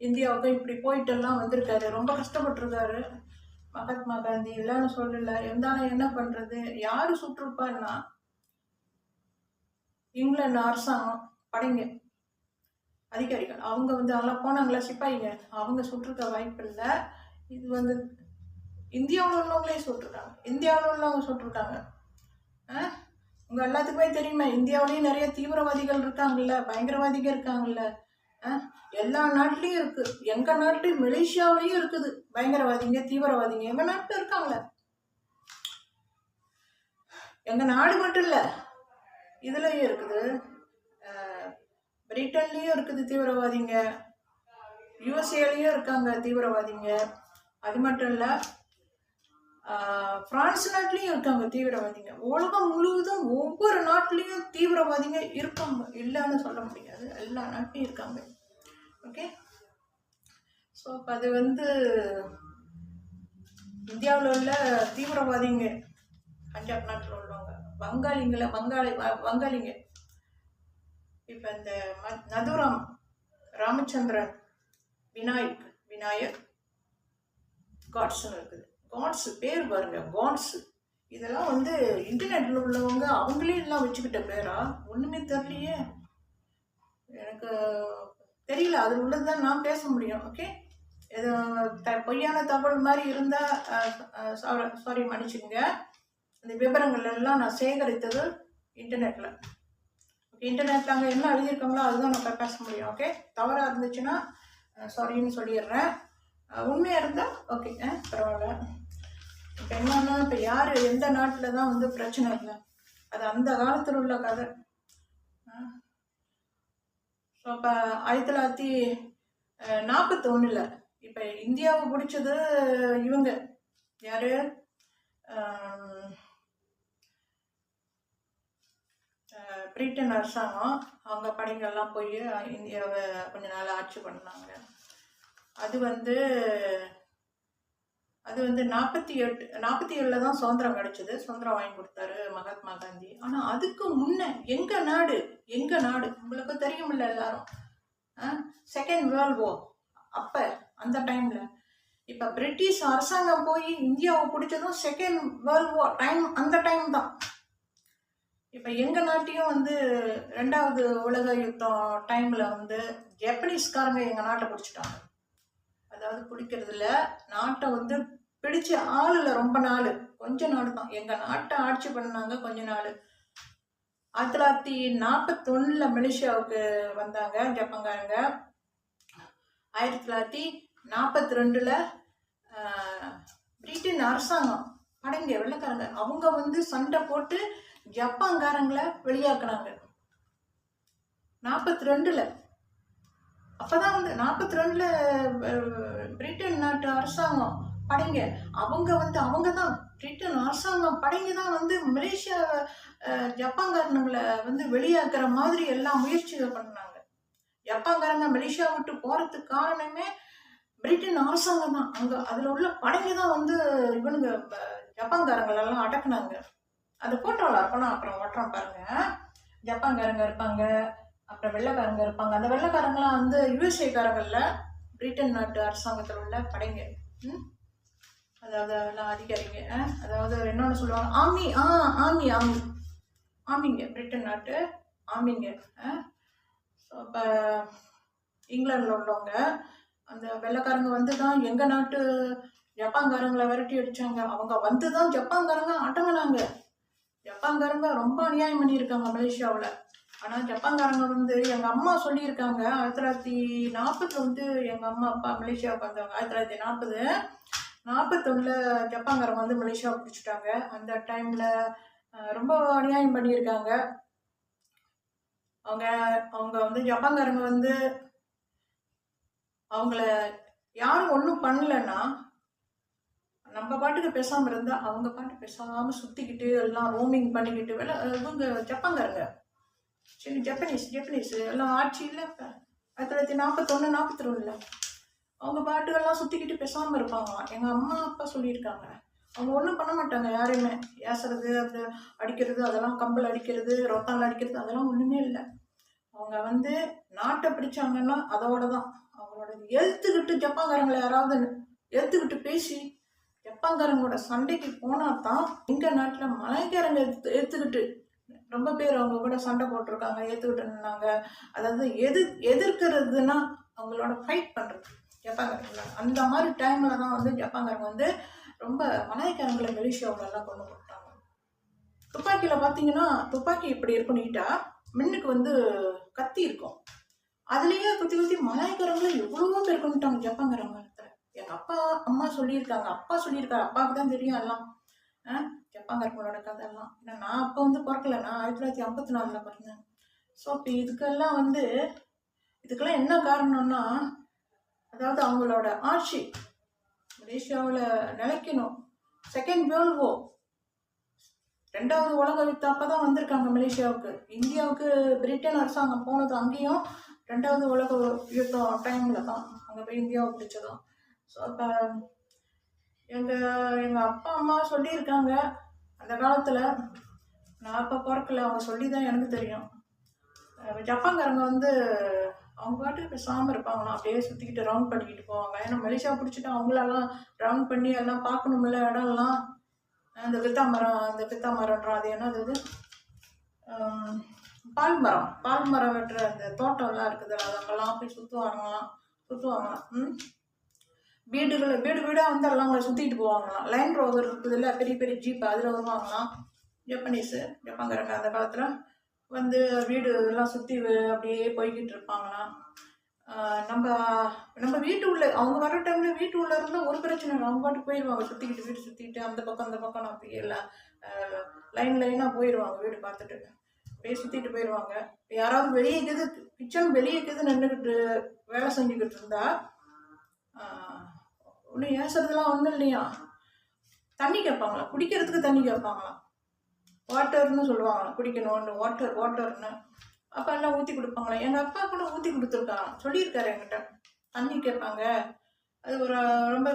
இந்தியாவுக்கும் இப்படி போயிட்டெல்லாம் வந்திருக்காரு. ரொம்ப கஷ்டப்பட்டிருக்காரு மகாத்மா காந்தி. இல்லைன்னு சொல்லல, இருந்தாலும் என்ன பண்ணுறது. யார் சுட்டிருப்பான்னா இங்கிலாந்து அரசாங்கம் படைங்க அதிகாரிகள் அவங்க வந்து அதெல்லாம் போனாங்களா சிப்பாயிங்க, அவங்க சுட்டிருக்க வாய்ப்பு இல்லை. இது வந்து இந்தியாவில் உள்ளவங்களே சுட்டிருக்காங்க. உங்கள் எல்லாத்துக்குமே தெரியுமா, இந்தியாவிலேயும் நிறைய தீவிரவாதிகள் இருக்காங்கல்ல, பயங்கரவாதிகள் இருக்காங்கல்ல. எல்லா நாட்டிலையும் இருக்கு. எங்கள் நாட்டிலையும் மலேசியாவிலையும் இருக்குது பயங்கரவாதிங்க, தீவிரவாதிங்க. எங்கள் நாட்டில் இருக்காங்களே. எங்கள் நாடு மட்டும் இல்லை, இதுலேயும் இருக்குது. பிரிட்டன்லேயும் இருக்குது தீவிரவாதிங்க, யூஎஸ்ஏலையும் இருக்காங்க தீவிரவாதிங்க. அது மட்டும் இல்லை, பிரான்ஸ் நாட்டிலையும் இருக்காங்க தீவிரவாதிங்க. உலகம் முழுவதும் ஒவ்வொரு நாட்டிலையும் தீவிரவாதிங்க இருக்காங்க, இல்லைன்னு சொல்ல முடியாது, எல்லா நாட்டிலையும் இருக்காங்க. ஓகே, ஸோ அப்போ அது இந்தியாவில் உள்ள தீவிரவாதிங்க பஞ்சாப் நாட்டில் உள்ளவங்க வங்காளிங்க. இப்போ இந்த நதுராம், ராமச்சந்திரன், விநாயக் காட்ஸ்ன்னு இருக்குது. காட்ஸ் பேர் பாருங்க, காட்ஸ். இதெல்லாம் இன்டர்நெட்டில் உள்ளவங்க அவங்களே எல்லாம் வச்சுக்கிட்ட பேரா? ஒன்றுமே தெரியலையே, எனக்கு தெரியல. அது உள்ளதுதான் நான் பேச முடியும். ஓகே, இது பொய்யான தகவல் மாதிரி இருந்தால் சாரி மன்னிச்சுங்க. இந்த விவரங்கள் எல்லாம் நான் சேகரித்தது இன்டர்நெட்டில். ஓகே, இன்டர்நெட்டில் அங்கே என்ன எழுதியிருக்காங்களோ அதுதான் நான் பேச முடியும். ஓகே, தவறாக இருந்துச்சுன்னா சாரின்னு சொல்லிடுறேன். உண்மையாக இருந்தால் ஓகே, பரவாயில்ல. இப்போ என்னன்னா, இப்போ யார் எந்த நாட்டில் தான் பிரச்சனை இல்லை, அது அந்த காலத்தில் உள்ள கதை. ஸோ இப்போ 1941 இப்போ இந்தியாவை பிடிச்சது இவங்க யார், பிரிட்டன் அரசாங்கம். அவங்க படைகள்லாம் போய் இந்தியாவை கொஞ்ச நாள் ஆட்சி பண்ணாங்க. அது 47 தான் சுதந்திரம் கிடைச்சது. சுதந்திரம் வாங்கி கொடுத்தாரு மகாத்மா காந்தி. ஆனால் அதுக்கு முன்ன எங்கள் நாடு உங்களுக்கு தெரியுமில்ல எல்லாரும், செகண்ட் வேர்ல்ட் வார். அப்போ அந்த டைமில் இப்போ பிரிட்டிஷ் அரசாங்கம் போய் இந்தியாவை பிடிச்சதும் செகண்ட் வேர்ல்ட் வார் டைம், அந்த டைம் தான். இப்போ எங்கள் நாட்டையும் 2வது உலக யுத்தம் டைமில் ஜப்பனீஸ்காரங்க எங்கள் நாட்டை பிடிச்சிட்டாங்க. அதாவது பிடிக்கிறதுல நாட்டை பிடிச்ச ஆளுல ரொம்ப நாள், கொஞ்ச நாள் தான் எங்கள் நாட்டை ஆட்சி பண்ணாங்க, கொஞ்ச நாள். 1941 மலேசியாவுக்கு வந்தாங்க ஜப்பான்காரங்க. 1942 பிரிட்டன் அரசாங்கம் படைங்க வெள்ளைக்காரங்க அவங்க சண்டை போட்டு ஜப்பான்காரங்களை வெளியாக்குனாங்க 42. அப்போதான் 42 பிரிட்டன் நாட்டு அரசாங்கம் படைங்க அவங்க தான் பிரிட்டன் அரசாங்கம் படைங்க தான் மலேசியா ஜப்பான்காரங்களை வெளியாக்குற மாதிரி எல்லாம் முயற்சிகள் பண்ணாங்க. ஜப்பான்காரங்க மலேசியா விட்டு போகிறதுக்கு காரணமே பிரிட்டன் அரசாங்கம் தான். அங்கே அதில் உள்ள படைங்க தான் இவனுங்க ஜப்பான்காரங்களெல்லாம் அடக்குனாங்க. அந்த ஃபோட்டோவில் இருக்கணும், அப்புறம் ஓட்டுறோம் பாருங்க. ஜப்பான்காரங்க இருப்பாங்க, அப்புறம் வெள்ளைக்காரங்க இருப்பாங்க. அந்த வெள்ளைக்காரங்களாம் யூஎஸ்ஏக்காரங்கள்ல பிரிட்டன் நாட்டு அரசாங்கத்தில் உள்ள படைங்க. அதாவது எல்லாம் அதிகாரிங்க. அதாவது என்னன்னு சொல்லுவாங்க, ஆமிங்க, பிரிட்டன் நாட்டு ஆமிங்க. இப்போ இங்கிலாண்டில் உள்ளவங்க அந்த வெள்ளைக்காரங்க தான் எங்கள் நாட்டு ஜப்பான்காரங்களை விரட்டி அடித்தாங்க. அவங்க தான் ஜப்பான்காரங்க அடங்கினாங்க. ஜப்பான்காரங்க ரொம்ப அநியாயம் பண்ணியிருக்காங்க மலேசியாவில். ஆனால் ஜப்பான்காரங்க எங்கள் அம்மா சொல்லியிருக்காங்க, 1940 எங்கள் அம்மா அப்பா மலேசியாவுக்கு வந்தாங்க. 1941 ஜப்பான்காரங்க மலேசியாவை பிடிச்சிட்டாங்க. அந்த டைமில் ரொம்ப அநியாயம் பண்ணியிருக்காங்க. அவங்க ஜப்பான்காரங்க அவங்கள யாரும் ஒன்றும் பண்ணலைன்னா நம்ம பாட்டுக்கு பேசாமல் இருந்தால் அவங்க பாட்டு பேசாமல் சுற்றிக்கிட்டு எல்லாம் ரோமிங் பண்ணிக்கிட்டு இவங்க ஜப்பான்காரங்க சரி ஜப்பனீஸ் எல்லாம் ஆட்சி இல்லை. இப்போ 1941 42 அவங்க பாட்டுகள்லாம் சுற்றிக்கிட்டு பேசாமல் இருப்பாங்க. எங்கள் அம்மா அப்பா சொல்லியிருக்காங்க, அவங்க ஒன்றும் பண்ண மாட்டாங்க யாரையுமே. ஏசுறது, அது அடிக்கிறது, அதெல்லாம் கம்பல் அடிக்கிறது, ரொத்தால் அடிக்கிறது, அதெல்லாம் ஒன்றுமே இல்லை. அவங்க நாட்டை பிடிச்சாங்கன்னா அதோட தான் அவங்களோட எழுத்துக்கிட்டு ஜப்பான்காரங்களை யாராவது எழுத்துக்கிட்டு பேசி ஜப்பான்காரங்களோட சண்டைக்கு போனால் தான் எங்கள் நாட்டில் மலைக்காரங்க எடுத்துக்கிட்டு ரொம்ப பேர் அவங்க கூட சண்டை போட்டிருக்காங்க, ஏற்றுக்கிட்டு இருந்தாங்க. அதாவது எதிர்க்கிறதுனா அவங்களோட ஃபைட் பண்ணுறது ஜப்பான்காரங்கள. அந்த மாதிரி டைமில் தான் ஜப்பான்காரங்க ரொம்ப மலாய்க்காரங்களை மலேசியாவிலலாம் கொண்டு போட்டாங்க. துப்பாக்கியில் பார்த்தீங்கன்னா துப்பாக்கி இப்படி இருக்கும் நீட்டாக, மின்னுக்கு கத்தி இருக்கும். அதுலேயே குத்தி மலாய்க்காரங்களும் எவ்வளவோ பேர் கொண்டுட்டாங்க ஜப்பான்காரங்க. எங்கள் அப்பா அம்மா சொல்லியிருக்காங்க, அப்பாவுக்கு தான் தெரியும் எல்லாம் ஜப்பான்காரங்களோட கதையெல்லாம். ஏன்னா நான் அப்போ பிறக்கல, நான் 1954 பிறந்தேன். ஸோ இப்போ இதுக்கெல்லாம் இதுக்கெல்லாம் என்ன காரணம்னா, அதாவது அவங்களோட ஆட்சி மலேசியாவில் நிலைக்கணும். செகண்ட் வேர்ல்ட் வார், 2வது உலக யுத்தம் அப்போ தான் வந்திருக்காங்க மலேசியாவுக்கு. இந்தியாவுக்கு பிரிட்டன் அரசாங்கம் போனது அங்கேயும் 2வது உலக யுத்தம் டைமில் தான் அங்கே போய் இந்தியாவை பிடிச்சதும். ஸோ அப்போ எங்கள் அப்பா அம்மா சொல்லியிருக்காங்க அந்த காலத்தில். நான் அப்போ பிறக்கல, அவங்க சொல்லி தான் எனக்கு தெரியும். ஜப்பான்காரங்க வந்து அவங்க பாட்டுக்கு பேசாமல் இருப்பாங்களாம், அப்படியே சுற்றிக்கிட்டு ரவுண்ட் பண்ணிக்கிட்டு போவாங்க. ஏன்னா மலேசியா பிடிச்சிட்டு அவங்களெல்லாம் ரவுண்ட் பண்ணி எல்லாம் பார்க்கணும்ல இடம்லாம். அந்த பித்தா மரம்ன்றோம், அது என்னது இது, பால் மரம் வெட்டுற அந்த தோட்டம்லாம் இருக்குது, அதெல்லாம் போய் சுற்றுவாங்களாம். வீடு வீடாக வந்து எல்லாம் அவங்கள சுற்றிட்டு போவாங்களாம். லைன் ரோவர் இருக்குதுல்ல, பெரிய பெரிய ஜீப், அதில் வருவாங்களாம் ஜப்பான்காரங்க அந்த காலத்தில் வந்து வீடு எல்லாம் சுற்றி அப்படியே போய்கிட்டு இருப்பாங்களாம். நம்ம வீட்டு உள்ள அவங்க வர டைம்ல வீட்டு உள்ள இருந்தால் ஒரு பிரச்சனை இல்லை, அவங்க பாட்டு போயிடுவாங்க, வீடு சுற்றிட்டு அந்த பக்கம் அப்படியே எல்லாம் லைனாக போயிடுவாங்க. வீடு பார்த்துட்டு அப்படியே சுற்றிட்டு போயிடுவாங்க. யாராவது வெளியே இருக்குது, கிச்சன் வெளியே இருக்குது நின்றுக்கிட்டு வேலை செஞ்சுக்கிட்டு இருந்தா ஒன்றும் ஏசுறதுலாம் ஒன்றும் இல்லையா, தண்ணி கேட்பாங்களாம், குடிக்கிறதுக்கு தண்ணி கேட்பாங்களாம். வாட்டர்னு சொல்லுவாங்களாம், குடிக்கணும்னு வாட்டர்னு. அப்போ எல்லாம் ஊற்றி கொடுப்பாங்களே. எங்கள் அப்பா கூட ஊற்றி கொடுத்துருக்காங்க, சொல்லியிருக்காரு என்கிட்ட. தண்ணி கேட்பாங்க, அது ஒரு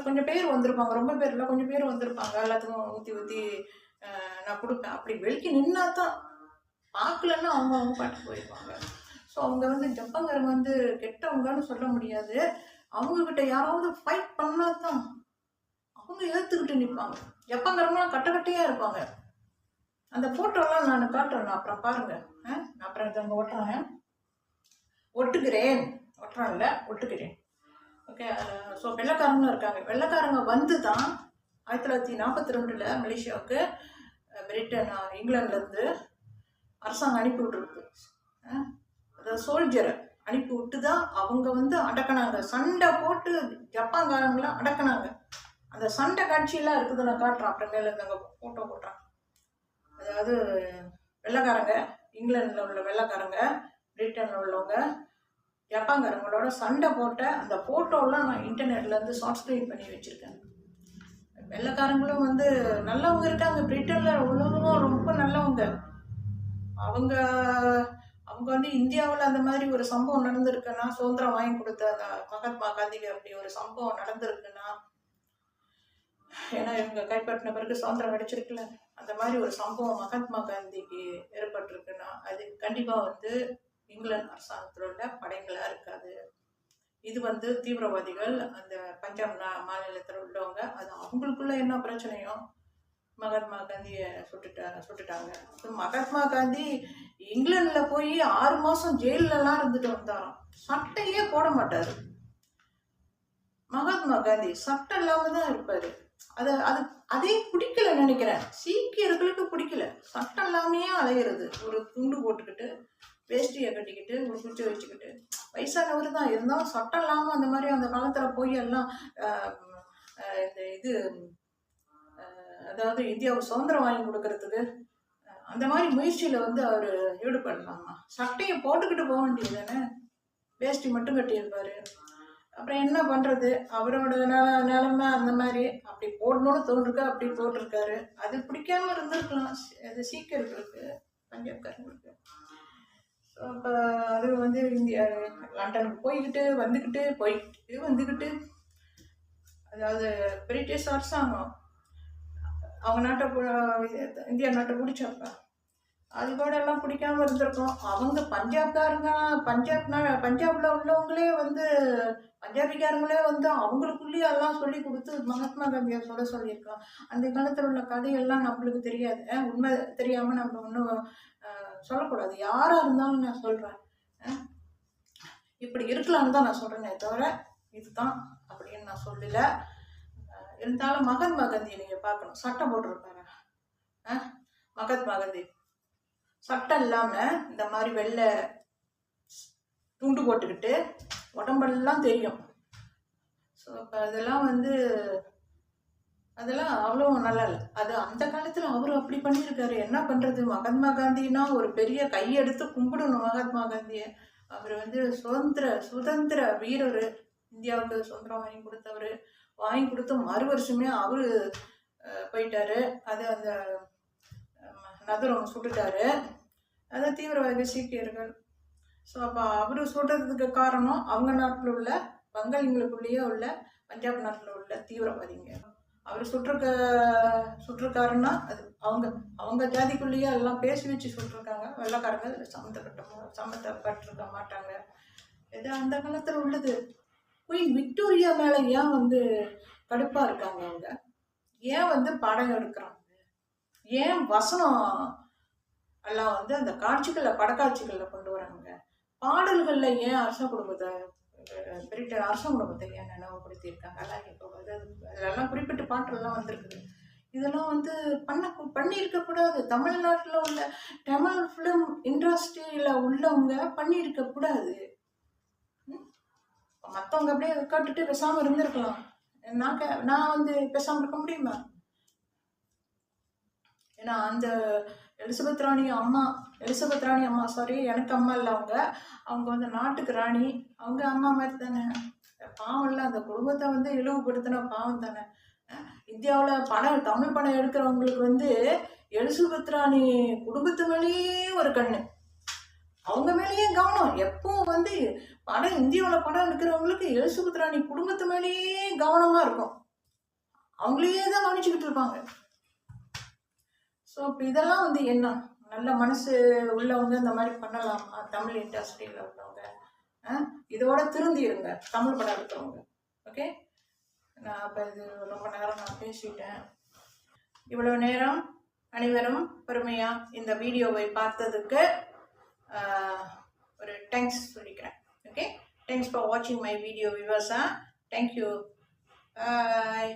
கொஞ்சம் பேர் வந்திருப்பாங்க, ரொம்ப பேர் இல்லை, கொஞ்சம் பேர் வந்திருப்பாங்க. எல்லாத்துக்கும் ஊற்றி நான் கொடுப்பேன். அப்படி வெளிக்கு நின்னா தான், பார்க்கலன்னா அவங்க பாட்டு போயிடுவாங்க. ஸோ அவங்க வந்து ஜப்பான்காரங்க வந்து கெட்டவங்கன்னு சொல்ல முடியாது. அவங்கக்கிட்ட யாராவது ஃபைட் பண்ணால் தான் அவங்க ஏற்றுக்கிட்டு நிற்பாங்க. ஜப்பான்காரங்களாம் கட்டையாக இருப்பாங்க. அந்த ஃபோட்டோலாம் நான் காட்டுறேன், அப்புறம் பாருங்கள். நான் அப்புறம் இதை அங்கே ஒட்டுக்கிறேன். ஓகே. ஸோ வெள்ளைக்காரங்களும் இருக்காங்க. வெள்ளைக்காரங்க வந்து தான் 1942 மலேசியாவுக்கு பிரிட்டன் இங்கிலாந்துலேருந்து அரசாங்கம் அனுப்பி விட்டுருக்கு. அதாவது சோல்ஜரை அனுப்பி விட்டு தான் அவங்க வந்து அடக்கினாங்க. சண்டை போட்டு ஜப்பான்காரங்களாம் அடக்கினாங்க. அந்த சண்டை காட்சியெல்லாம் இருக்குது, நான் காட்டுறேன் அப்புறமேல இருந்தாங்க ஃபோட்டோ போட்டுறேன். அதாவது வெள்ளைக்காரங்க, இங்கிலாண்டில் உள்ள வெள்ளைக்காரங்க, பிரிட்டனில் உள்ளவங்க ஜப்பான்காரங்களோட சண்டை போட்ட அந்த ஃபோட்டோலாம் நான் இன்டர்நெட்லேருந்து சப்ஸ்கிரைப் பண்ணி வச்சுருக்கேன். வெள்ளைக்காரங்களும் வந்து நல்லவங்க இருக்காங்க, பிரிட்டனில் உள்ளவங்களும் ரொம்ப நல்லவங்க. அவங்க வந்து இந்தியாவில் அந்த மாதிரி ஒரு சம்பவம் நடந்திருக்குன்னா, சுதந்திரம் வாங்கி கொடுத்த அந்த மகாத்மா காந்திக்கு அப்படி ஒரு சம்பவம் நடந்திருக்குன்னா, ஏன்னா இவங்க கைப்பற்றின பிறகு சுதந்திரம் கிடைச்சிருக்குல்ல, அந்த மாதிரி ஒரு சம்பவம் மகாத்மா காந்திக்கு ஏற்பட்டிருக்குன்னா அது கண்டிப்பாக வந்து இங்கிலாந்து அரசாங்கத்தில் உள்ள படைகளாக இருக்காது. இது வந்து தீவிரவாதிகள், அந்த பஞ்சாப் மாநிலத்தில் உள்ளவங்க, அது அவங்களுக்குள்ள என்ன பிரச்சனையோ மகாத்மா காந்தியை சுட்டுட்டாங்க. மகாத்மா காந்தி இங்கிலாண்டில் போய் 6 மாதம் ஜெயிலெலாம் இருந்துட்டு வந்தாராம். சட்டையே போட மாட்டார் மகாத்மா காந்தி, சட்டம் இல்லாமல் தான் இருப்பார். அதே பிடிக்கல நினைக்கிறேன், சீக்கியர்களுக்கு பிடிக்கல. சட்டம் இல்லாமையே அலையிறது, ஒரு துண்டு போட்டுக்கிட்டு வேஷ்டியை கட்டிக்கிட்டு ஒரு குச்சி வச்சுக்கிட்டு, வயசானவர் தான் இருந்தாலும் சட்டம் இல்லாமல் அந்த மாதிரி அந்த காலத்தில் போய் எல்லாம் அதாவது இந்தியாவுக்கு சுதந்திரம் வாங்கி கொடுக்கறதுக்கு அந்த மாதிரி முயற்சியில் வந்து அவர் ஈடுபடலாமா? சட்டையை போட்டுக்கிட்டு போக வேண்டியது தானே, வேஷ்டி மட்டும் கட்டியிருப்பார். அப்புறம் என்ன பண்ணுறது, அவரோட நிலைமை அந்த மாதிரி. அப்படி போடணும்னு தோன்றிருக்கா, அப்படி போட்டிருக்காரு. அது பிடிக்காம இருந்திருக்கலாம் அது சீக்கியர்களுக்கு, பஞ்சாப்காரங்களுக்கு. அப்போ அது வந்து லண்டனுக்கு போய்கிட்டு வந்துக்கிட்டு அதாவது பிரிட்டிஷ் அரசாங்கம் அவங்க நாட்டை இந்தியா நாட்டை பிடிச்சப்ப அது கூட எல்லாம் பிடிக்காம இருந்திருக்கோம். அவங்க பஞ்சாப்ல உள்ளவங்களே வந்து பஞ்சாபிக்காரங்களே வந்து அவங்களுக்குள்ளேயே எல்லாம் சொல்லி கொடுத்து மகாத்மா காந்தியை சொல்லியிருக்கோம். அந்த காலத்தில் உள்ள கதையெல்லாம் நம்மளுக்கு தெரியாது, உண்மை தெரியாமல் நம்ம ஒன்றும் சொல்லக்கூடாது. யாராக இருந்தாலும் நான் சொல்கிறேன், இப்படி இருக்கலாம்னு தான் நான் சொல்கிறேனே தவிர இதுதான் அப்படின்னு நான் சொல்லலை. இருந்தாலும் மகாத்மா காந்தியை நீங்கள் பார்க்கணும், சட்டம் போட்டிருப்பாரு. மகாத்மா காந்தி சட்டம் இல்லாமல் இந்த மாதிரி வெள்ளை துண்டு போட்டுக்கிட்டு உடம்பெல்லாம் தெரியும். ஸோ இப்போ அதெல்லாம் அவ்வளோ நல்லா இல்லை. அது அந்த காலத்தில் அவர் அப்படி பண்ணியிருக்காரு. என்ன பண்ணுறது, மகாத்மா காந்தினா ஒரு பெரிய கையெடுத்து கும்பிடணும் மகாத்மா காந்தியை. அவர் வந்து சுதந்திர வீரர், இந்தியாவுக்கு சுதந்திரம் வாங்கி கொடுத்து மறு வருஷமே அவரு போயிட்டாரு. அது அந்த நகரம் சுட்டுட்டாரு. அது தீவிரவாதி சீக்கியர்கள். ஸோ அப்போ அவர் சுடுறதுக்கு காரணம் அவங்க நாட்டில் உள்ள வங்காளிங்களுக்குள்ளேயே உள்ள பஞ்சாப் நாட்டில் உள்ள தீவிரவாதிங்க. அவர் சுற்றுக்காருன்னா அது அவங்க ஜாதிக்குள்ளேயே எல்லாம் பேசி வச்சு சுட்டிருக்காங்க. வெள்ளைக்காரங்க அதில் சம்மந்தப்பட்டிருக்க மாட்டாங்க. இது அந்த காலத்தில் உள்ளது. குயின் விக்டோரியா மேலே ஏன் வந்து கடுப்பாக இருக்காங்க அவங்க? ஏன் வந்து படம் எடுக்கிறாங்க? ஏன் வசனம் எல்லாம் வந்து அந்த படக்காட்சிகளில் கொண்டு வராங்க? பாடல்களில் ஏன் பிரிட்டன் அரச குடும்பத்தை ஏன் நினைவுபடுத்தியிருக்காங்க? அதெல்லாம் குறிப்பிட்ட பாட்டெல்லாம் வந்திருக்குது. இதெல்லாம் வந்து பண்ணியிருக்கக்கூடாது. தமிழ்நாட்டில் உள்ள தமிழ் ஃபிலிம் இண்டஸ்ட்ரியில் உள்ளவங்க பண்ணியிருக்கக்கூடாது. மற்றவங்க அப்படியே கேட்டுட்டு பேசாமல் இருந்திருக்கலாம். நான் வந்து பேசாமல் இருக்க முடியுமா? ஏன்னா அந்த எலிசபெத் ராணி அம்மா சாரி, எனக்கு அம்மா இல்லை, அவங்க வந்து நாட்டுக்கு ராணி. அவங்க அம்மா மாதிரி தானே. பாவம் இல்லை, அந்த குடும்பத்தை வந்து இழிவுபடுத்தின பாவம் தானே. இந்தியாவில் தமிழ் படம் எடுக்கிறவங்களுக்கு வந்து எலிசபெத் ராணி குடும்பத்து மேலேயே ஒரு கண்ணு, அவங்க மேலேயே கவனம். எப்பவும் வந்து இந்தியாவில் படம் எடுக்கிறவங்களுக்கு எலிசபெத் ராணி குடும்பத்து மேலேயே கவனமாக இருக்கும். அவங்களையே தான் கவனிச்சுக்கிட்டு இருப்பாங்க. ஸோ இப்போ இதெல்லாம் வந்து என்ன நல்ல மனசு உள்ளவங்க இந்த மாதிரி பண்ணலாமா? தமிழ் இண்டஸ்ட்ரியில் உள்ளவங்க இதோட திருந்திருங்க, தமிழ் படம் எடுக்கிறவங்க. ஓகே, நான் இப்போ இது ரொம்ப நேரம் நான் பேசிட்டேன். இவ்வளோ நேரம் அனைவரும் பொறுமையாக இந்த வீடியோவை பார்த்ததுக்கு ஒரு தேங்க்ஸ் சொல்லிக்கிறேன். ஓகே, தேங்க்ஸ் ஃபார் வாட்சிங் மை வீடியோ வியூவர்ஸா. தேங்க்யூ, பாய்.